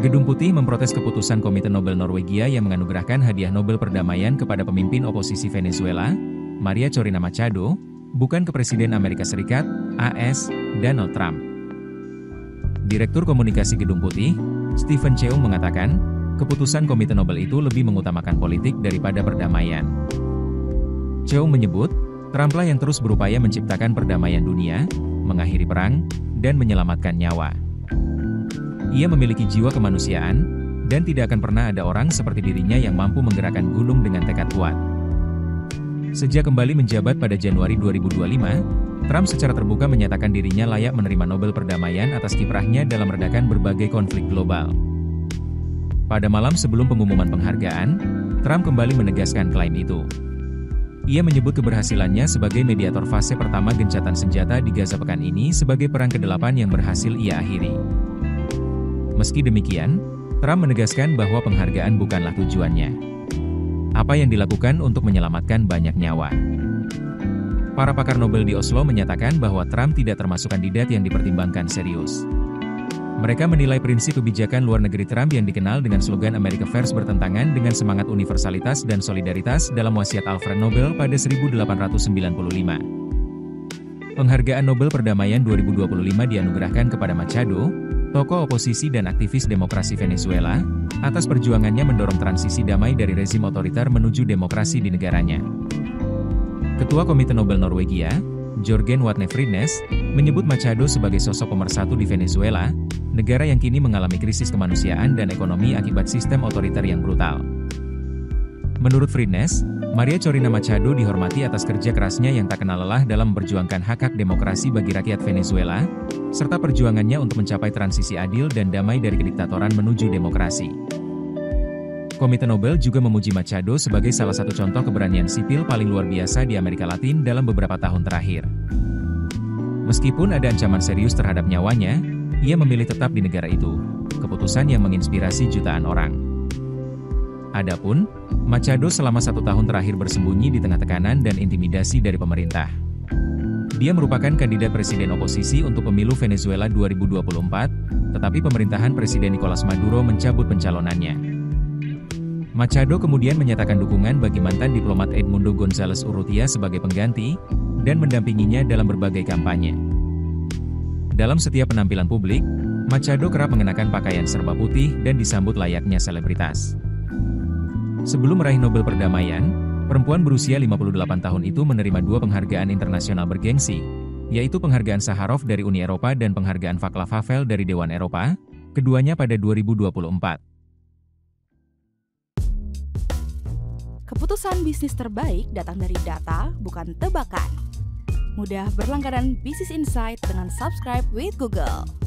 Gedung Putih memprotes keputusan Komite Nobel Norwegia yang menganugerahkan hadiah Nobel Perdamaian kepada pemimpin oposisi Venezuela, Maria Corina Machado, bukan ke Presiden Amerika Serikat, AS, Donald Trump. Direktur Komunikasi Gedung Putih, Stephen Cheung mengatakan, keputusan Komite Nobel itu lebih mengutamakan politik daripada perdamaian. Cheung menyebut, Trumplah yang terus berupaya menciptakan perdamaian dunia, mengakhiri perang, dan menyelamatkan nyawa. Ia memiliki jiwa kemanusiaan, dan tidak akan pernah ada orang seperti dirinya yang mampu menggerakkan gunung dengan tekad kuat. Sejak kembali menjabat pada Januari 2025, Trump secara terbuka menyatakan dirinya layak menerima Nobel Perdamaian atas kiprahnya dalam meredakan berbagai konflik global. Pada malam sebelum pengumuman penghargaan, Trump kembali menegaskan klaim itu. Ia menyebut keberhasilannya sebagai mediator fase pertama gencatan senjata di Gaza pekan ini sebagai perang ke-8 yang berhasil ia akhiri. Meski demikian, Trump menegaskan bahwa penghargaan bukanlah tujuannya. Apa yang dilakukan untuk menyelamatkan banyak nyawa. Para pakar Nobel di Oslo menyatakan bahwa Trump tidak termasuk kandidat yang dipertimbangkan serius. Mereka menilai prinsip kebijakan luar negeri Trump yang dikenal dengan slogan America First bertentangan dengan semangat universalitas dan solidaritas dalam wasiat Alfred Nobel pada 1895. Penghargaan Nobel Perdamaian 2025 dianugerahkan kepada Machado, tokoh oposisi dan aktivis demokrasi Venezuela, atas perjuangannya mendorong transisi damai dari rezim otoriter menuju demokrasi di negaranya. Ketua Komite Nobel Norwegia, Jørgen Watne Fridnes, menyebut Machado sebagai sosok pemersatu di Venezuela, negara yang kini mengalami krisis kemanusiaan dan ekonomi akibat sistem otoriter yang brutal. Menurut Fridnes, Maria Corina Machado dihormati atas kerja kerasnya yang tak kenal lelah dalam memperjuangkan hak-hak demokrasi bagi rakyat Venezuela, serta perjuangannya untuk mencapai transisi adil dan damai dari kediktatoran menuju demokrasi. Komite Nobel juga memuji Machado sebagai salah satu contoh keberanian sipil paling luar biasa di Amerika Latin dalam beberapa tahun terakhir. Meskipun ada ancaman serius terhadap nyawanya, ia memilih tetap di negara itu, keputusan yang menginspirasi jutaan orang. Adapun, Machado selama 1 tahun terakhir bersembunyi di tengah tekanan dan intimidasi dari pemerintah. Dia merupakan kandidat presiden oposisi untuk pemilu Venezuela 2024, tetapi pemerintahan Presiden Nicolas Maduro mencabut pencalonannya. Machado kemudian menyatakan dukungan bagi mantan diplomat Edmundo González Urrutia sebagai pengganti, dan mendampinginya dalam berbagai kampanye. Dalam setiap penampilan publik, Machado kerap mengenakan pakaian serba putih dan disambut layaknya selebritas. Sebelum meraih Nobel Perdamaian, perempuan berusia 58 tahun itu menerima 2 penghargaan internasional bergengsi, yaitu penghargaan Sakharov dari Uni Eropa dan penghargaan Václav Havel dari Dewan Eropa, keduanya pada 2024. Keputusan bisnis terbaik datang dari data, bukan tebakan. Mudah berlangganan Business Insight dengan subscribe with Google.